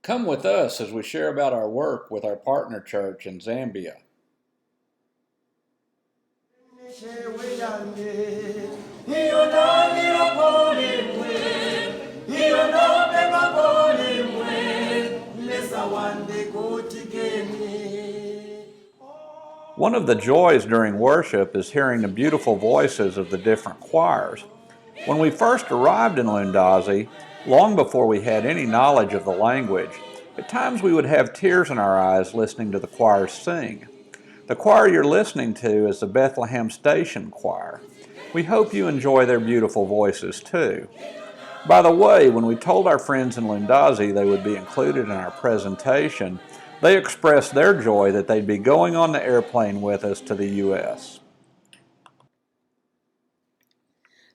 Come with us as we share about our work with our partner church in Zambia. One of the joys during worship is hearing the beautiful voices of the different choirs. When we first arrived in Lundazi, long before we had any knowledge of the language, at times we would have tears in our eyes listening to the choirs sing. The choir you're listening to is the Bethlehem Station Choir. We hope you enjoy their beautiful voices too. By the way, when we told our friends in Lundazi they would be included in our presentation, they expressed their joy that they'd be going on the airplane with us to the U.S.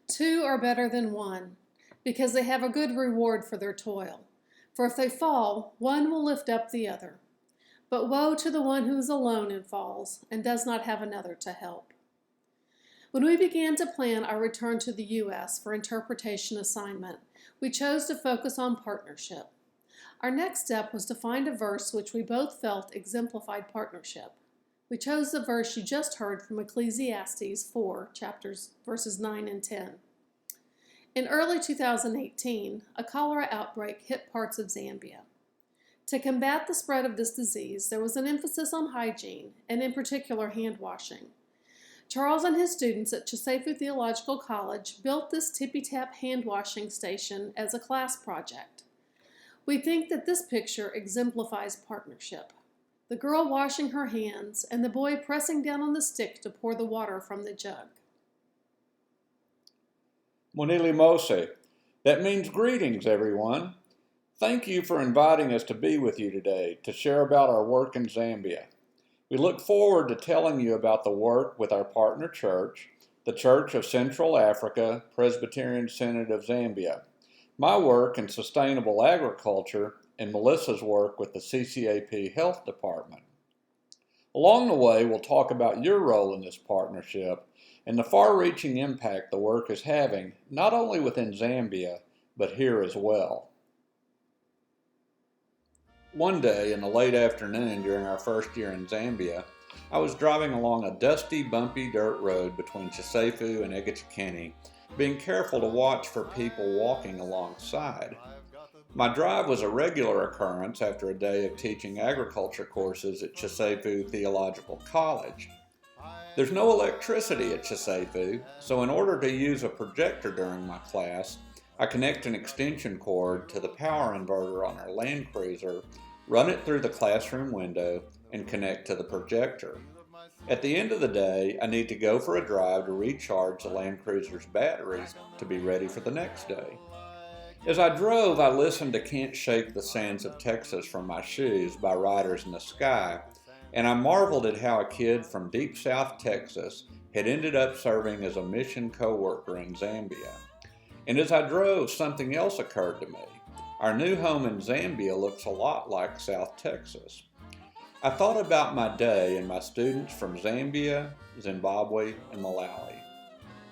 Two are better than one, because they have a good reward for their toil. For if they fall, one will lift up the other. But woe to the one who is alone and falls, and does not have another to help. When we began to plan our return to the U.S. for interpretation assignment, we chose to focus on partnership. Our next step was to find a verse which we both felt exemplified partnership. We chose the verse you just heard from Ecclesiastes 4, verses 9 and 10. In early 2018, a cholera outbreak hit parts of Zambia. To combat the spread of this disease, there was an emphasis on hygiene, and in particular hand washing. Charles and his students at Chisefu Theological College built this tippy-tap hand washing station as a class project. We think that this picture exemplifies partnership. The girl washing her hands and the boy pressing down on the stick to pour the water from the jug. Monili Mose, that means greetings, everyone. Thank you for inviting us to be with you today to share about our work in Zambia. We look forward to telling you about the work with our partner church, the Church of Central Africa Presbyterian Synod of Zambia, my work in sustainable agriculture, and Melissa's work with the CCAP Health Department. Along the way, we'll talk about your role in this partnership and the far-reaching impact the work is having, not only within Zambia, but here as well. One day in the late afternoon during our first year in Zambia, I was driving along a dusty, bumpy dirt road between Chisefu and Egechikeni, being careful to watch for people walking alongside. My drive was a regular occurrence after a day of teaching agriculture courses at Chisefu Theological College. There's no electricity at Chisefu, so in order to use a projector during my class, I connect an extension cord to the power inverter on our Land Cruiser, run it through the classroom window, and connect to the projector. At the end of the day, I need to go for a drive to recharge the Land Cruiser's batteries to be ready for the next day. As I drove, I listened to Can't Shake the Sands of Texas from My Shoes by Riders in the Sky, and I marveled at how a kid from deep South Texas had ended up serving as a mission co-worker in Zambia. And as I drove, something else occurred to me. Our new home in Zambia looks a lot like South Texas. I thought about my day and my students from Zambia, Zimbabwe, and Malawi.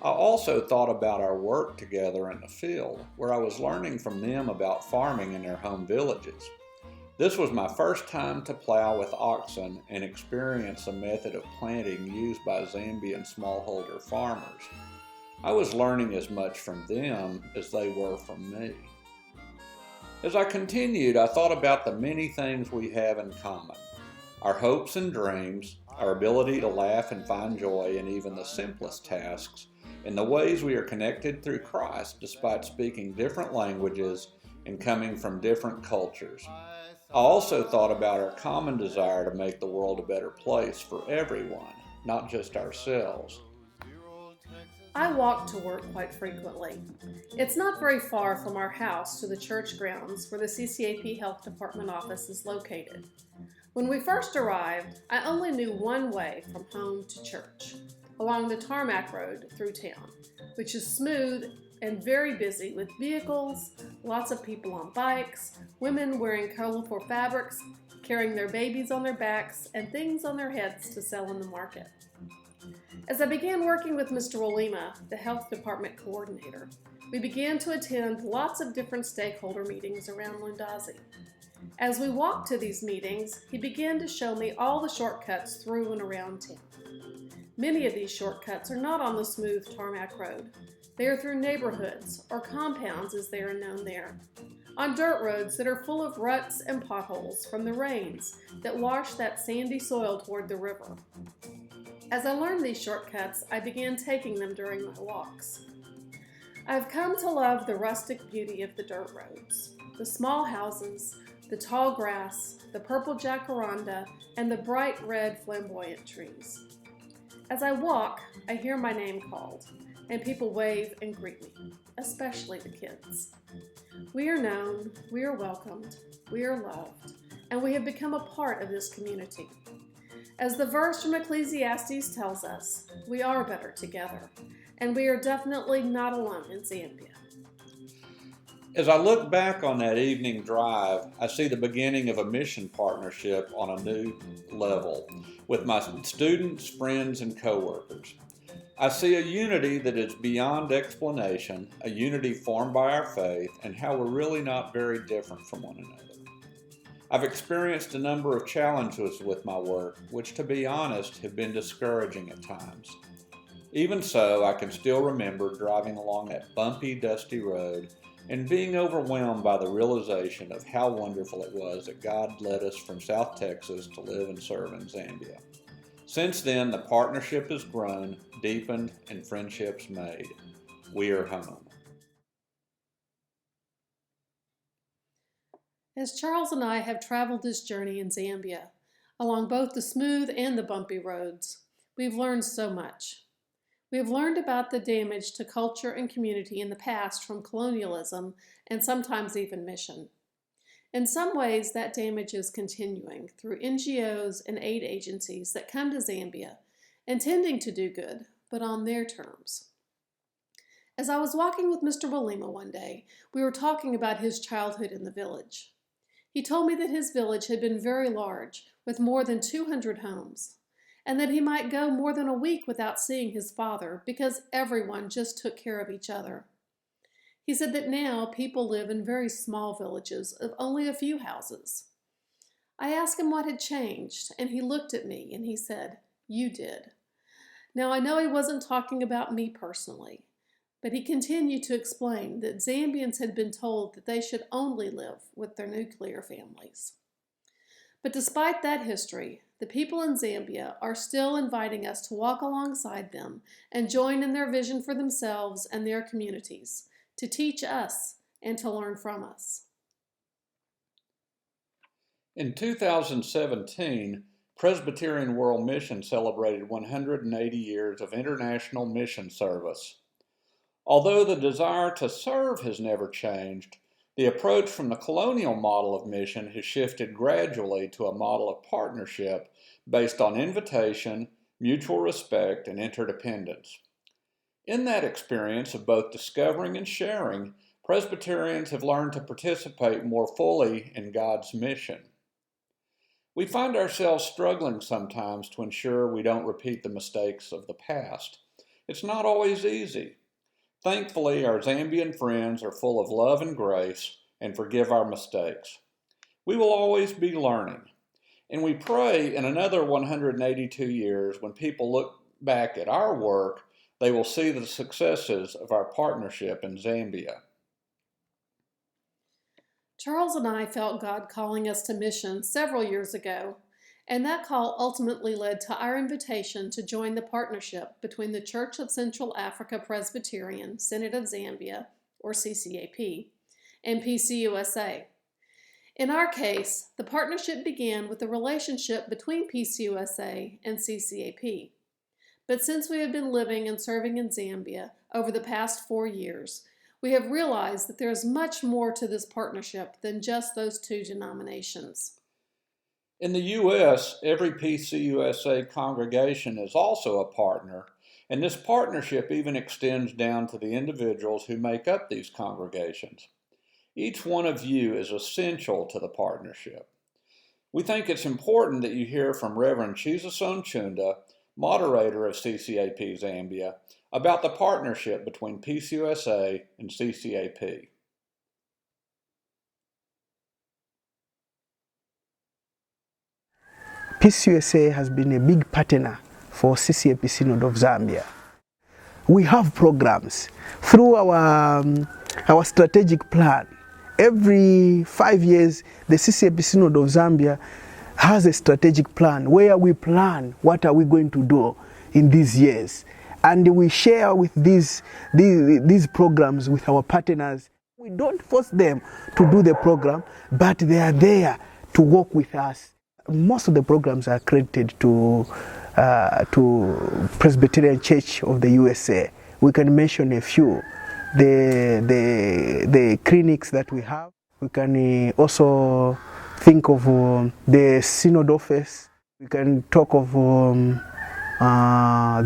I also thought about our work together in the field, where I was learning from them about farming in their home villages. This was my first time to plow with oxen and experience the method of planting used by Zambian smallholder farmers. I was learning as much from them as they were from me. As I continued, I thought about the many things we have in common. Our hopes and dreams, our ability to laugh and find joy in even the simplest tasks, and the ways we are connected through Christ despite speaking different languages and coming from different cultures. I also thought about our common desire to make the world a better place for everyone, not just ourselves. I walk to work quite frequently. It's not very far from our house to the church grounds where the CCAP Health Department office is located. When we first arrived, I only knew one way from home to church, along the tarmac road through town, which is smooth and very busy with vehicles, lots of people on bikes, women wearing colorful fabrics, carrying their babies on their backs, and things on their heads to sell in the market. As I began working with Mr. Walima, the health department coordinator, we began to attend lots of different stakeholder meetings around Lundazi. As we walked to these meetings, he began to show me all the shortcuts through and around town. Many of these shortcuts are not on the smooth tarmac road. They are through neighborhoods, or compounds as they are known there, on dirt roads that are full of ruts and potholes from the rains that wash that sandy soil toward the river. As I learned these shortcuts, I began taking them during my walks. I've come to love the rustic beauty of the dirt roads, the small houses, the tall grass, the purple jacaranda, and the bright red flamboyant trees. As I walk, I hear my name called, and people wave and greet me, especially the kids. We are known, we are welcomed, we are loved, and we have become a part of this community. As the verse from Ecclesiastes tells us, we are better together, and we are definitely not alone in Zambia. As I look back on that evening drive, I see the beginning of a mission partnership on a new level with my students, friends, and coworkers. I see a unity that is beyond explanation, a unity formed by our faith, and how we're really not very different from one another. I've experienced a number of challenges with my work, which, to be honest, have been discouraging at times. Even so, I can still remember driving along that bumpy, dusty road and being overwhelmed by the realization of how wonderful it was that God led us from South Texas to live and serve in Zambia. Since then, the partnership has grown, deepened, and friendships made. We are home. As Charles and I have traveled this journey in Zambia, along both the smooth and the bumpy roads, we've learned so much. We have learned about the damage to culture and community in the past from colonialism and sometimes even mission. In some ways, that damage is continuing through NGOs and aid agencies that come to Zambia, intending to do good, but on their terms. As I was walking with Mr. Walima one day, we were talking about his childhood in the village. He told me that his village had been very large, with more than 200 homes, and that he might go more than a week without seeing his father because everyone just took care of each other. He said that now people live in very small villages of only a few houses. I asked him what had changed, and he looked at me and he said, "You did." Now I know he wasn't talking about me personally, but he continued to explain that Zambians had been told that they should only live with their nuclear families. But despite that history, the people in Zambia are still inviting us to walk alongside them and join in their vision for themselves and their communities, to teach us and to learn from us. In 2017, Presbyterian World Mission celebrated 180 years of international mission service. Although the desire to serve has never changed, the approach from the colonial model of mission has shifted gradually to a model of partnership based on invitation, mutual respect, and interdependence. In that experience of both discovering and sharing, Presbyterians have learned to participate more fully in God's mission. We find ourselves struggling sometimes to ensure we don't repeat the mistakes of the past. It's not always easy. Thankfully, our Zambian friends are full of love and grace and forgive our mistakes. We will always be learning, and we pray in another 182 years, when people look back at our work, they will see the successes of our partnership in Zambia. Charles and I felt God calling us to mission several years ago, and that call ultimately led to our invitation to join the partnership between the Church of Central Africa Presbyterian Synod of Zambia, or CCAP, and PCUSA. In our case, the partnership began with the relationship between PCUSA and CCAP. But since we have been living and serving in Zambia over the past 4 years, we have realized that there is much more to this partnership than just those two denominations. In the U.S., every PCUSA congregation is also a partner, and this partnership even extends down to the individuals who make up these congregations. Each one of you is essential to the partnership. We think it's important that you hear from Reverend Chizason Chunda, moderator of CCAP Zambia, about the partnership between PCUSA and CCAP. Peace USA has been a big partner for CCAP Synod of Zambia. We have programs through our strategic plan. Every 5 years, the CCAP Synod of Zambia has a strategic plan where we plan what are we going to do in these years. And we share with these programs with our partners. We don't force them to do the program, but they are there to work with us. Most of the programs are accredited to Presbyterian Church of the USA. We can mention a few. The clinics that we have. We can also think of the Synod office. We can talk of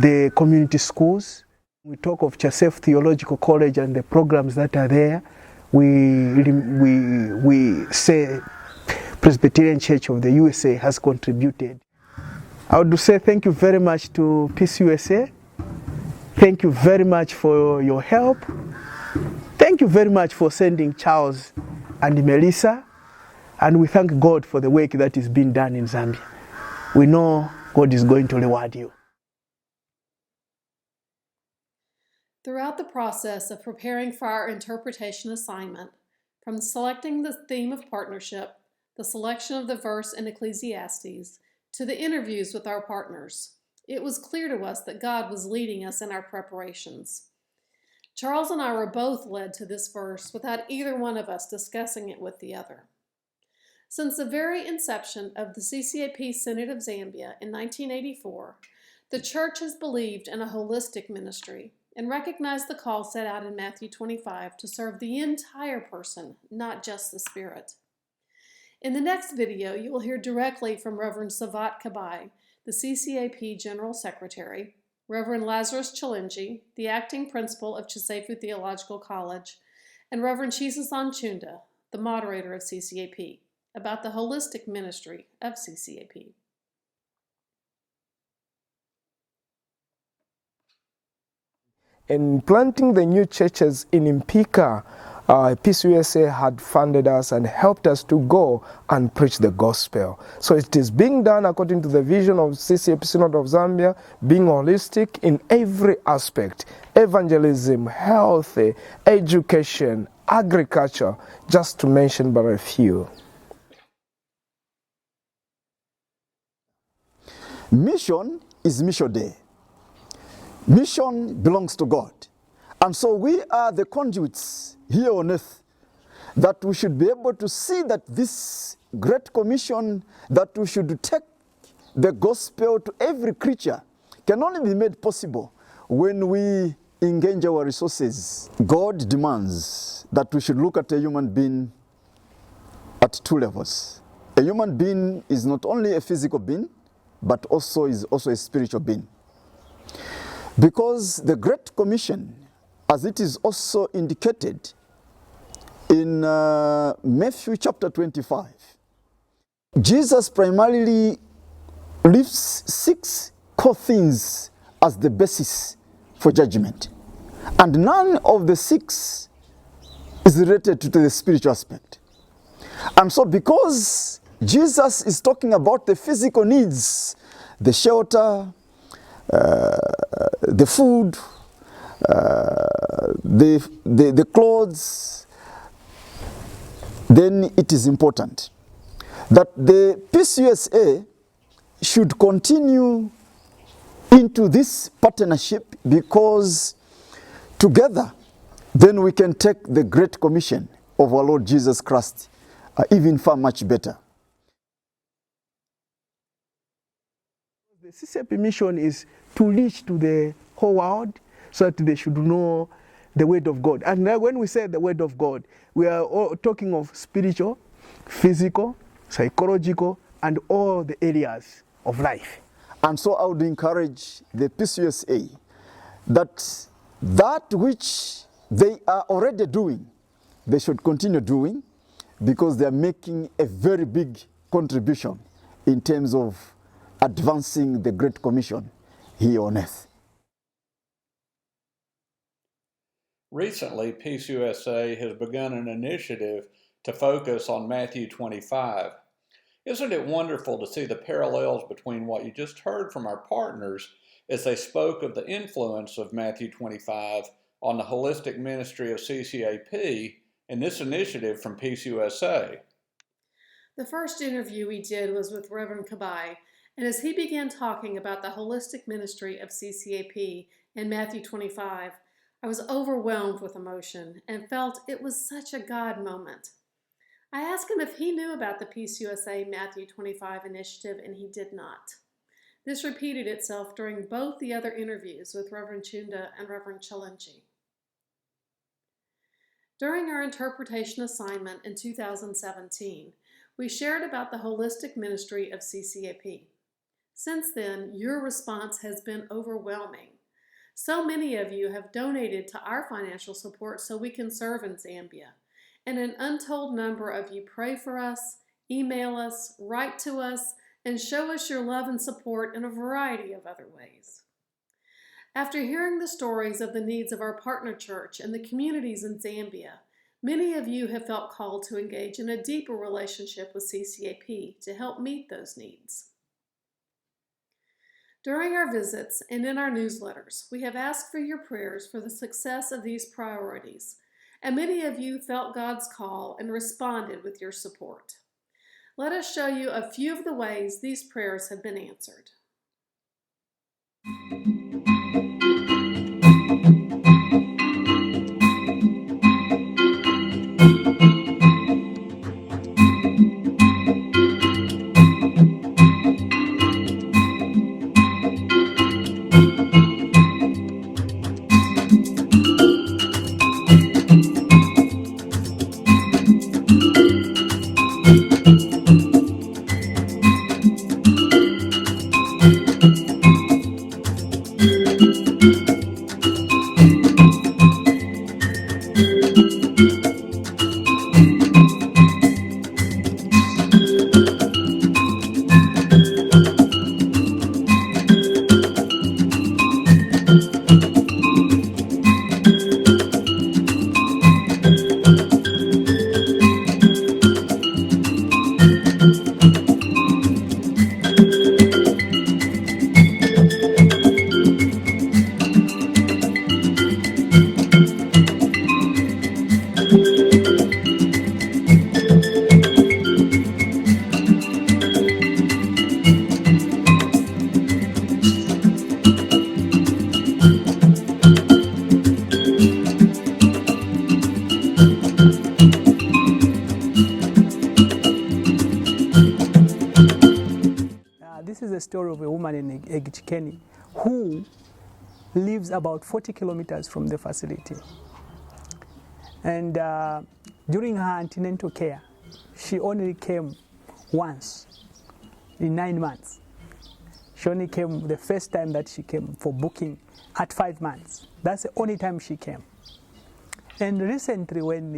the community schools. We talk of Chasef Theological College and the programs that are there. We say Presbyterian Church of the USA has contributed. I would say thank you very much to Peace USA. Thank you very much for your help. Thank you very much for sending Charles and Melissa. And we thank God for the work that is being done in Zambia. We know God is going to reward you. Throughout the process of preparing for our interpretation assignment, from selecting the theme of partnership, the selection of the verse in Ecclesiastes, to the interviews with our partners, it was clear to us that God was leading us in our preparations. Charles and I were both led to this verse without either one of us discussing it with the other. Since the very inception of the CCAP Synod of Zambia in 1984, the Church has believed in a holistic ministry and recognized the call set out in Matthew 25 to serve the entire person, not just the spirit. In the next video, you will hear directly from Reverend Savat Kabai, the CCAP General Secretary, Reverend Lazarus Chilenji, the acting principal of Chisefu Theological College, and Reverend Chisasan Chunda, the moderator of CCAP, about the holistic ministry of CCAP. In planting the new churches in Impika, Peace USA had funded us and helped us to go and preach the gospel. So it is being done according to the vision of CCAP Synod of Zambia, being holistic in every aspect: evangelism, health, education, agriculture, just to mention but a few. Mission is mission day. Mission belongs to God. And so we are the conduits here on earth that we should be able to see that this great commission that we should take the gospel to every creature can only be made possible when we engage our resources. God demands that we should look at a human being at two levels. A human being is not only a physical being, but also is also a spiritual being. Because the Great Commission, as it is also indicated in Matthew chapter 25, Jesus primarily leaves 6 core things as the basis for judgment. And none of the 6 is related to the spiritual aspect. And so because Jesus is talking about the physical needs, the shelter, the food, the clothes, then it is important that the Peace USA should continue into this partnership, because together then we can take the Great Commission of our Lord Jesus Christ even far much better. The CCAP mission is to reach to the whole world so that they should know the word of God. And now when we say the word of God, we are all talking of spiritual, physical, psychological, and all the areas of life. And so I would encourage the Peace USA that which they are already doing, they should continue doing, because they are making a very big contribution in terms of advancing the Great Commission here on earth. Recently, Peace USA has begun an initiative to focus on Matthew 25. Isn't it wonderful to see the parallels between what you just heard from our partners as they spoke of the influence of Matthew 25 on the holistic ministry of CCAP and this initiative from Peace USA? The first interview we did was with Reverend Kabai, and as he began talking about the holistic ministry of CCAP in Matthew 25, I was overwhelmed with emotion and felt it was such a God moment. I asked him if he knew about the Peace USA Matthew 25 initiative, and he did not. This repeated itself during both the other interviews with Reverend Chunda and Reverend Chalenji. During our interpretation assignment in 2017, we shared about the holistic ministry of CCAP. Since then, your response has been overwhelming. So many of you have donated to our financial support so we can serve in Zambia. And an untold number of you pray for us, email us, write to us, and show us your love and support in a variety of other ways. After hearing the stories of the needs of our partner church and the communities in Zambia, many of you have felt called to engage in a deeper relationship with CCAP to help meet those needs. During our visits and in our newsletters, we have asked for your prayers for the success of these priorities, and many of you felt God's call and responded with your support. Let us show you a few of the ways these prayers have been answered. This is a story of a woman in Egichikeni who lives about 40 kilometers from the facility. And during her antenatal care, she only came once in 9 months. She only came the first time that she came for booking at 5 months. That's the only time she came. And recently when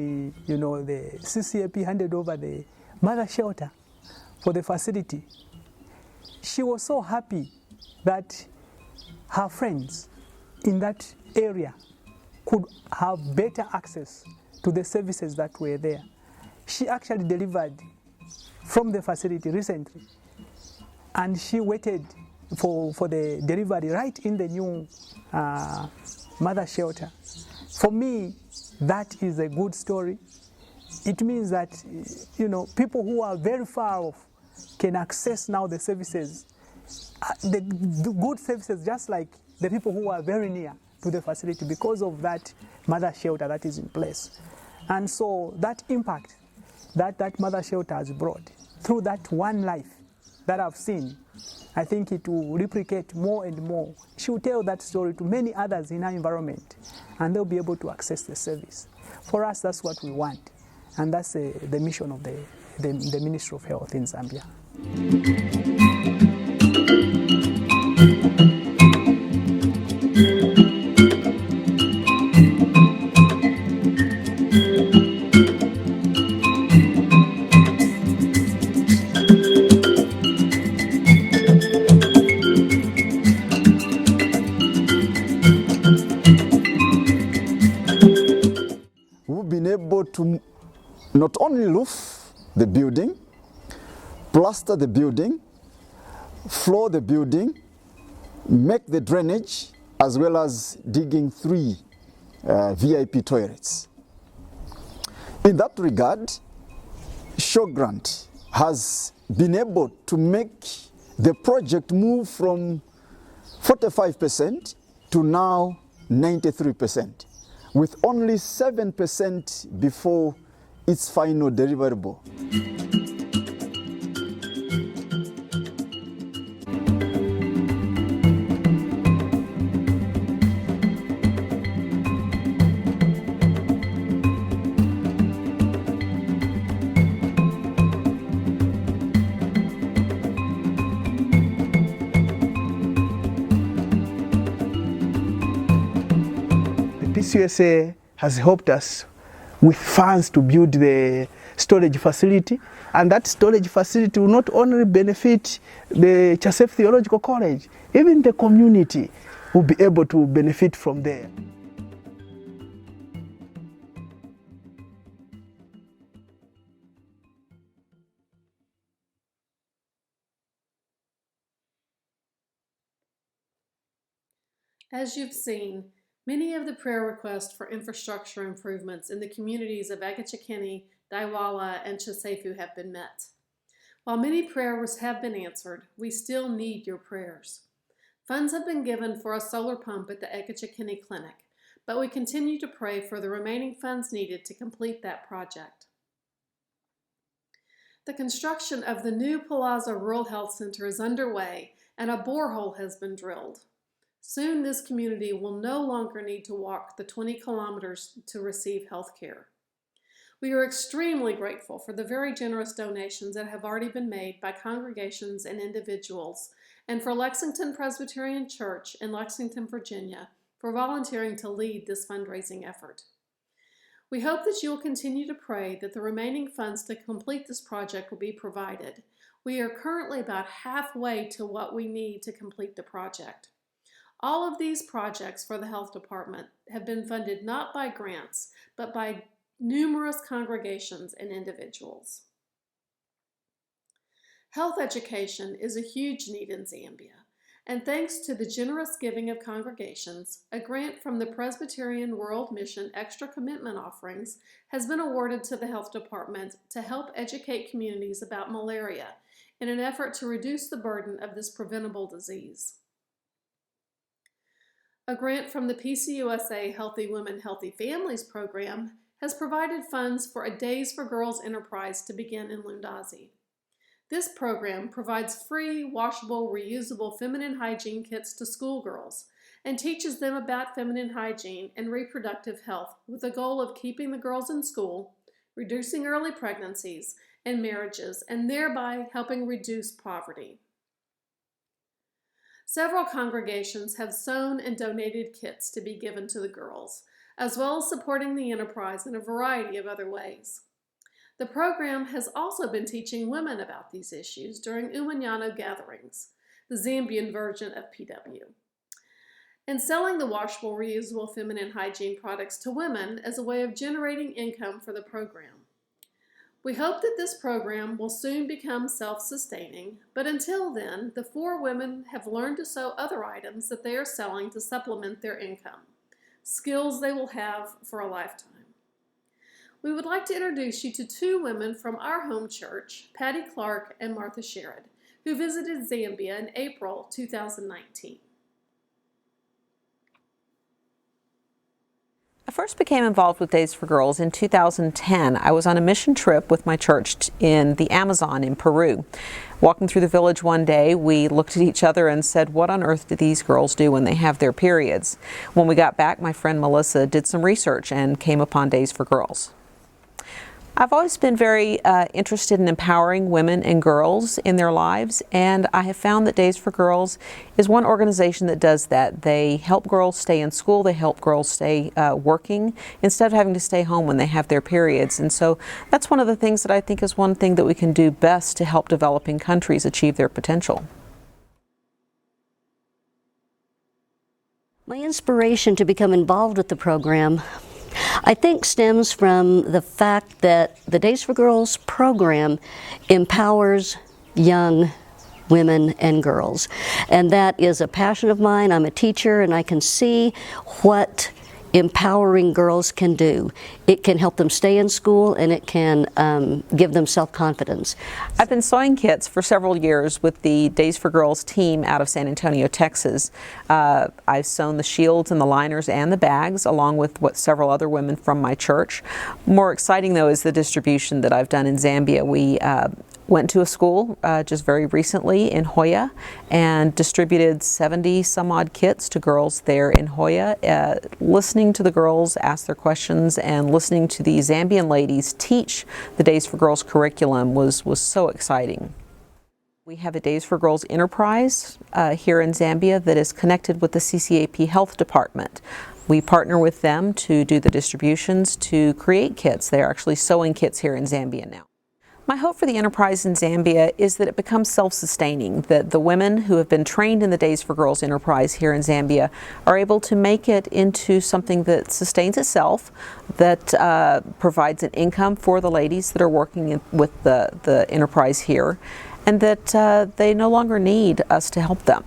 the CCAP handed over the mother shelter for the facility, she was so happy that her friends in that area could have better access to the services that were there. She actually delivered from the facility recently, and she waited for the delivery right in the new mother shelter. For me, that is a good story. It means that people who are very far off can access now the services, the good services, just like the people who are very near to the facility because of that mother shelter that is in place. And so that impact that mother shelter has brought through that one life that I've seen, I think it will replicate more and more. She will tell that story to many others in our environment, and they'll be able to access the service. For us, that's what we want, and that's the mission of the Ministry of Health in Zambia. We've been able to not only roof the building, plaster the building, floor the building, make the drainage, as well as digging 3 VIP toilets. In that regard, Shaw Grant has been able to make the project move from 45% to now 93%, with only 7% before its final deliverable. PCUSA has helped us with funds to build the storage facility, and that storage facility will not only benefit the Chasef Theological College, even the community will be able to benefit from there. As you've seen, many of the prayer requests for infrastructure improvements in the communities of Egechikeni, Daiwala, and Chisefu have been met. While many prayers have been answered, we still need your prayers. Funds have been given for a solar pump at the Egechikeni Clinic, but we continue to pray for the remaining funds needed to complete that project. The construction of the new Pamoza Rural Health Center is underway, and a borehole has been drilled. Soon this community will no longer need to walk the 20 kilometers to receive health care. We are extremely grateful for the very generous donations that have already been made by congregations and individuals, and for Lexington Presbyterian Church in Lexington, Virginia, for volunteering to lead this fundraising effort. We hope that you will continue to pray that the remaining funds to complete this project will be provided. We are currently about halfway to what we need to complete the project. All of these projects for the health department have been funded not by grants, but by numerous congregations and individuals. Health education is a huge need in Zambia, and thanks to the generous giving of congregations, a grant from the Presbyterian World Mission Extra Commitment Offerings has been awarded to the health department to help educate communities about malaria in an effort to reduce the burden of this preventable disease. A grant from the PCUSA Healthy Women, Healthy Families program has provided funds for a Days for Girls enterprise to begin in Lundazi. This program provides free, washable, reusable feminine hygiene kits to schoolgirls and teaches them about feminine hygiene and reproductive health with the goal of keeping the girls in school, reducing early pregnancies and marriages, and thereby helping reduce poverty. Several congregations have sewn and donated kits to be given to the girls, as well as supporting the enterprise in a variety of other ways. The program has also been teaching women about these issues during Umanyano gatherings, the Zambian version of PW, and selling the washable, reusable feminine hygiene products to women as a way of generating income for the program. We hope that this program will soon become self-sustaining, but until then, the 4 women have learned to sew other items that they are selling to supplement their income, skills they will have for a lifetime. We would like to introduce you to 2 women from our home church, Patty Clark and Martha Sherrod, who visited Zambia in April 2019. I first became involved with Days for Girls in 2010. I was on a mission trip with my church in the Amazon in Peru. Walking through the village one day, we looked at each other and said, what on earth do these girls do when they have their periods? When we got back, my friend Melissa did some research and came upon Days for Girls. I've always been very interested in empowering women and girls in their lives, and I have found that Days for Girls is one organization that does that. They help girls stay in school, they help girls stay working instead of having to stay home when they have their periods. And so that's one of the things that I think is one thing that we can do best to help developing countries achieve their potential. My inspiration to become involved with the program, I think, stems from the fact that the Days for Girls program empowers young women and girls. And that is a passion of mine. I'm a teacher and I can see what empowering girls can do. It can help them stay in school and it can give them self-confidence. I've been sewing kits for several years with the Days for Girls team out of San Antonio, Texas. I've sewn the shields and the liners and the bags along with several other women from my church. More exciting though is the distribution that I've done in Zambia. We went to a school just very recently in Hoya and distributed 70 some odd kits to girls there in Hoya. Listening to the girls ask their questions and listening to the Zambian ladies teach the Days for Girls curriculum was so exciting. We have a Days for Girls enterprise here in Zambia that is connected with the CCAP Health Department. We partner with them to do the distributions to create kits. They're actually sewing kits here in Zambia now. My hope for the enterprise in Zambia is that it becomes self-sustaining, that the women who have been trained in the Days for Girls enterprise here in Zambia are able to make it into something that sustains itself, that provides an income for the ladies that are working with the enterprise here, and that they no longer need us to help them.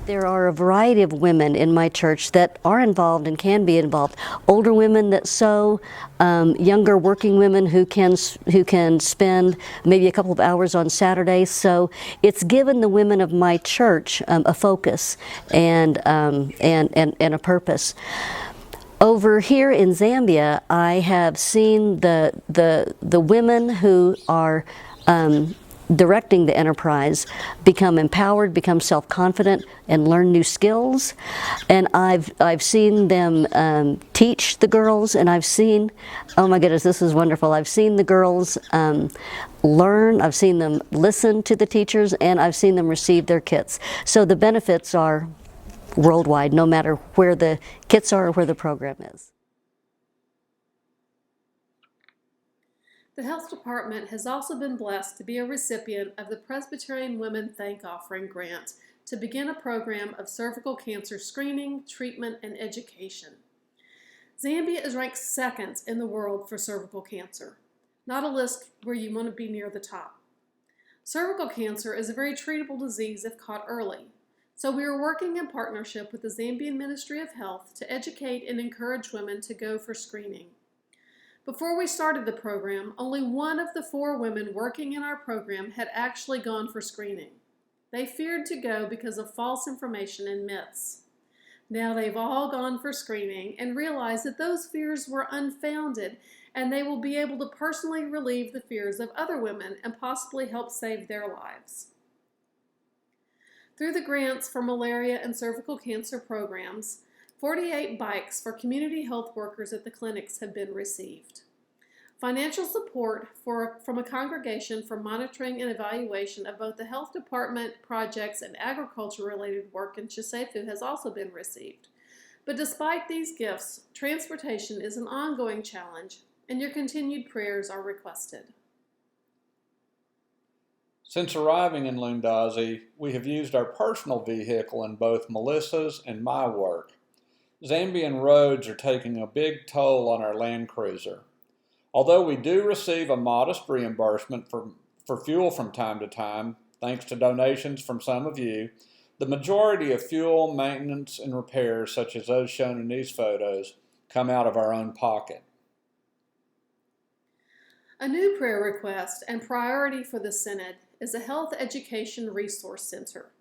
There are a variety of women in my church that are involved and can be involved. Older women that sew, younger working women who can spend maybe a couple of hours on Saturdays. So it's given the women of my church a focus and a purpose. Over here in Zambia, I have seen the women who are directing the enterprise become empowered, become self-confident, and learn new skills. And I've seen them teach the girls, and I've seen, oh my goodness, this is wonderful. I've seen the girls learn, I've seen them listen to the teachers, and I've seen them receive their kits. So the benefits are worldwide, no matter where the kits are or where the program is. The Health Department has also been blessed to be a recipient of the Presbyterian Women Thank Offering Grant to begin a program of cervical cancer screening, treatment, and education. Zambia is ranked second in the world for cervical cancer, not a list where you want to be near the top. Cervical cancer is a very treatable disease if caught early, so we are working in partnership with the Zambian Ministry of Health to educate and encourage women to go for screening. Before we started the program, only one of the 4 women working in our program had actually gone for screening. They feared to go because of false information and myths. Now they've all gone for screening and realized that those fears were unfounded, and they will be able to personally relieve the fears of other women and possibly help save their lives. Through the grants for malaria and cervical cancer programs, 48 bikes for community health workers at the clinics have been received. Financial support from a congregation for monitoring and evaluation of both the health department projects and agriculture-related work in Chisefu has also been received. But despite these gifts, transportation is an ongoing challenge, and your continued prayers are requested. Since arriving in Lundazi, we have used our personal vehicle in both Melissa's and my work. Zambian roads are taking a big toll on our Land Cruiser. Although we do receive a modest reimbursement for fuel from time to time, thanks to donations from some of you, the majority of fuel, maintenance, and repairs, such as those shown in these photos, come out of our own pocket. A new prayer request and priority for the Synod is a Health Education Resource Center.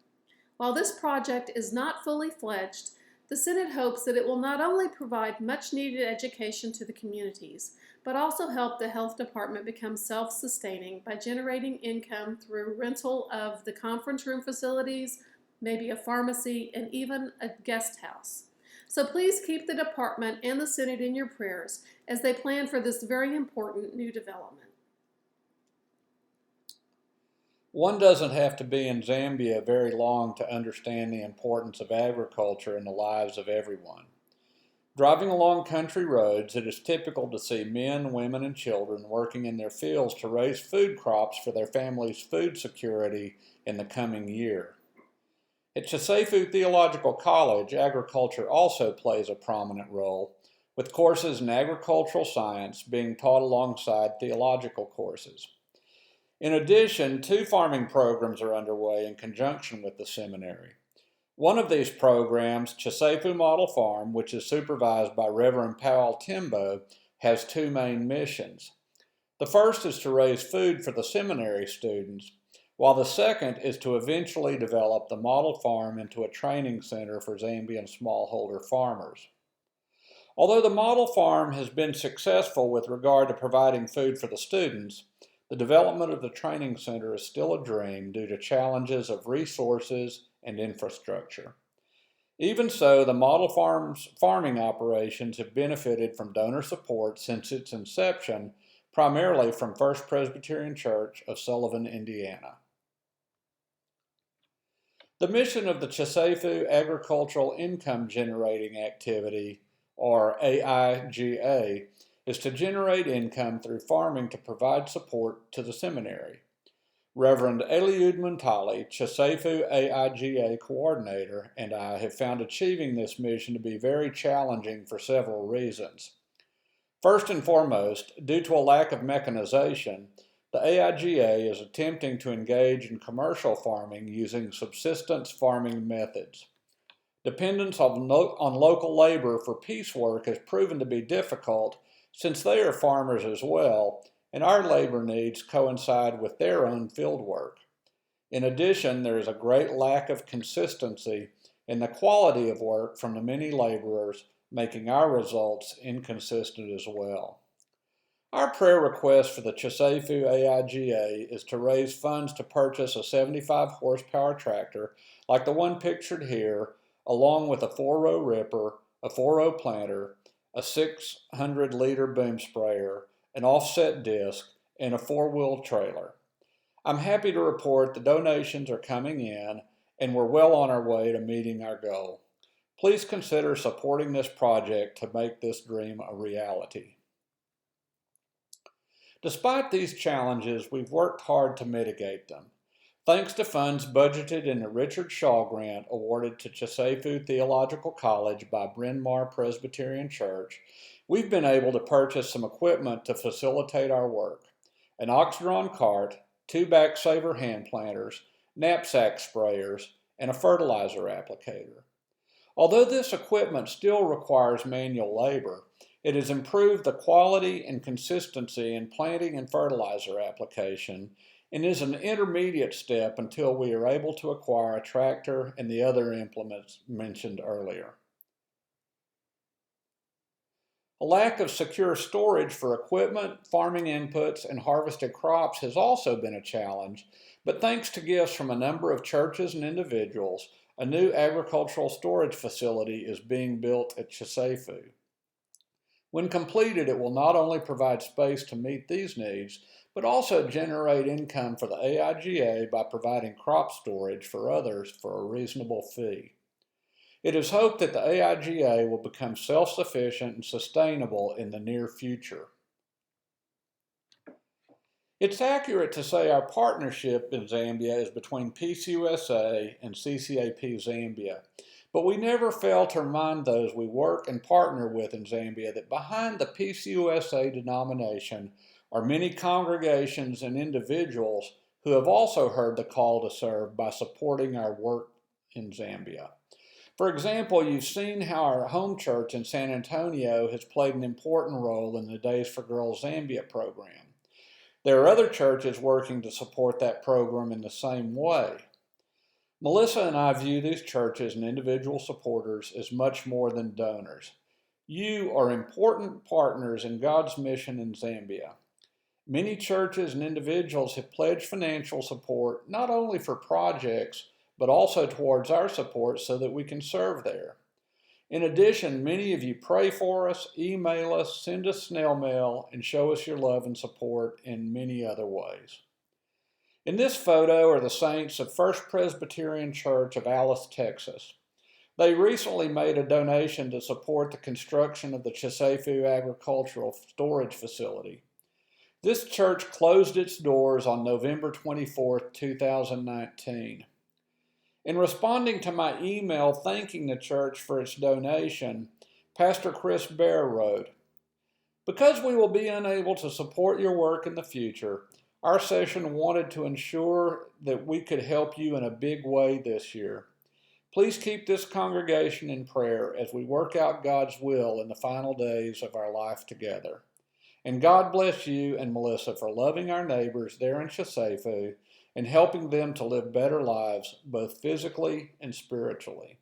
While this project is not fully fledged, the Synod hopes that it will not only provide much-needed education to the communities, but also help the health department become self-sustaining by generating income through rental of the conference room facilities, maybe a pharmacy, and even a guest house. So please keep the department and the Synod in your prayers as they plan for this very important new development. One doesn't have to be in Zambia very long to understand the importance of agriculture in the lives of everyone. Driving along country roads, it is typical to see men, women, and children working in their fields to raise food crops for their family's food security in the coming year. At Chisefu Theological College, agriculture also plays a prominent role, with courses in agricultural science being taught alongside theological courses. In addition, 2 farming programs are underway in conjunction with the seminary. One of these programs, Chisefu Model Farm, which is supervised by Reverend Powell Timbo, has 2 main missions. The first is to raise food for the seminary students, while the second is to eventually develop the model farm into a training center for Zambian smallholder farmers. Although the model farm has been successful with regard to providing food for the students, the development of the training center is still a dream due to challenges of resources and infrastructure. Even so, the model farm's farming operations have benefited from donor support since its inception, primarily from First Presbyterian Church of Sullivan, Indiana. The mission of the Chisefu Agricultural Income Generating Activity, or AIGA, is to generate income through farming to provide support to the seminary. Reverend Eliud Muntali, Chisefu AIGA coordinator, and I have found achieving this mission to be very challenging for several reasons. First and foremost, due to a lack of mechanization, the AIGA is attempting to engage in commercial farming using subsistence farming methods. Dependence on local labor for piecework has proven to be difficult since they are farmers as well, and our labor needs coincide with their own field work. In addition, there is a great lack of consistency in the quality of work from the many laborers, making our results inconsistent as well. Our prayer request for the Chisefu AIGA is to raise funds to purchase a 75 horsepower tractor like the one pictured here, along with a 4-row ripper, a 4-row planter, a 600-liter boom sprayer, an offset disc, and a 4-wheel trailer. I'm happy to report the donations are coming in, and we're well on our way to meeting our goal. Please consider supporting this project to make this dream a reality. Despite these challenges, we've worked hard to mitigate them. Thanks to funds budgeted in the Richard Shaw Grant awarded to Chisefu Theological College by Bryn Mawr Presbyterian Church, we've been able to purchase some equipment to facilitate our work: an ox-drawn cart, 2 back-saver hand planters, knapsack sprayers, and a fertilizer applicator. Although this equipment still requires manual labor, it has improved the quality and consistency in planting and fertilizer application and is an intermediate step until we are able to acquire a tractor and the other implements mentioned earlier. A lack of secure storage for equipment, farming inputs, and harvested crops has also been a challenge, but thanks to gifts from a number of churches and individuals, a new agricultural storage facility is being built at Chisefu. When completed, it will not only provide space to meet these needs, but also generate income for the AIGA by providing crop storage for others for a reasonable fee. It is hoped that the AIGA will become self-sufficient and sustainable in the near future. It's accurate to say our partnership in Zambia is between PCUSA and CCAP Zambia, but we never fail to remind those we work and partner with in Zambia that behind the PCUSA denomination are many congregations and individuals who have also heard the call to serve by supporting our work in Zambia. For example, you've seen how our home church in San Antonio has played an important role in the Days for Girls Zambia program. There are other churches working to support that program in the same way. Melissa and I view these churches and individual supporters as much more than donors. You are important partners in God's mission in Zambia. Many churches and individuals have pledged financial support not only for projects, but also towards our support so that we can serve there. In addition, many of you pray for us, email us, send us snail mail, and show us your love and support in many other ways. In this photo are the saints of First Presbyterian Church of Alice, Texas. They recently made a donation to support the construction of the Chisefu Agricultural Storage Facility. This church closed its doors on November 24, 2019. In responding to my email thanking the church for its donation, Pastor Chris Bear wrote, "Because we will be unable to support your work in the future, Our session wanted to ensure that we could help you in a big way this year. Please keep this congregation in prayer as we work out God's will in the final days of our life together. And God bless you and Melissa for loving our neighbors there in Chisafu and helping them to live better lives, both physically and spiritually.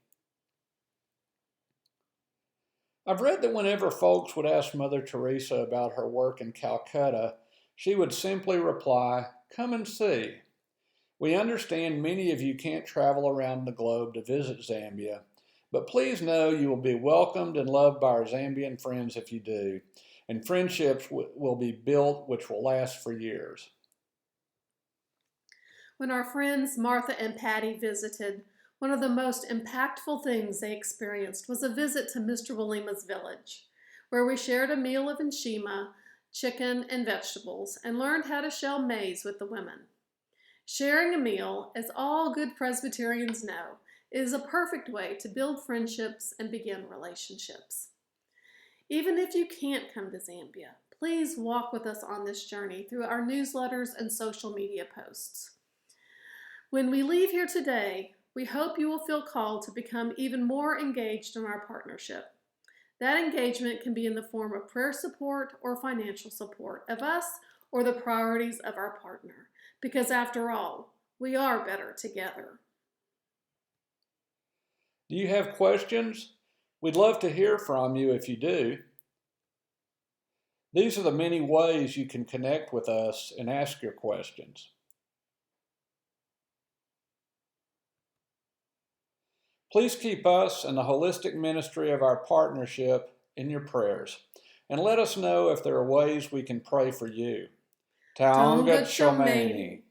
I've read that whenever folks would ask Mother Teresa about her work in Calcutta, she would simply reply, "Come and see." We understand many of you can't travel around the globe to visit Zambia, but please know you will be welcomed and loved by our Zambian friends if you do, and friendships will be built which will last for years. When our friends Martha and Patty visited, one of the most impactful things they experienced was a visit to Mr. Walima's village, where we shared a meal of nshima, chicken, and vegetables, and learned how to shell maize with the women. Sharing a meal, as all good Presbyterians know, is a perfect way to build friendships and begin relationships. Even if you can't come to Zambia, please walk with us on this journey through our newsletters and social media posts. When we leave here today, we hope you will feel called to become even more engaged in our partnership. That engagement can be in the form of prayer support or financial support of us or the priorities of our partner, because after all, we are better together. Do you have questions? We'd love to hear from you if you do. These are the many ways you can connect with us and ask your questions. Please keep us and the holistic ministry of our partnership in your prayers, and let us know if there are ways we can pray for you. Taonga Chomeni.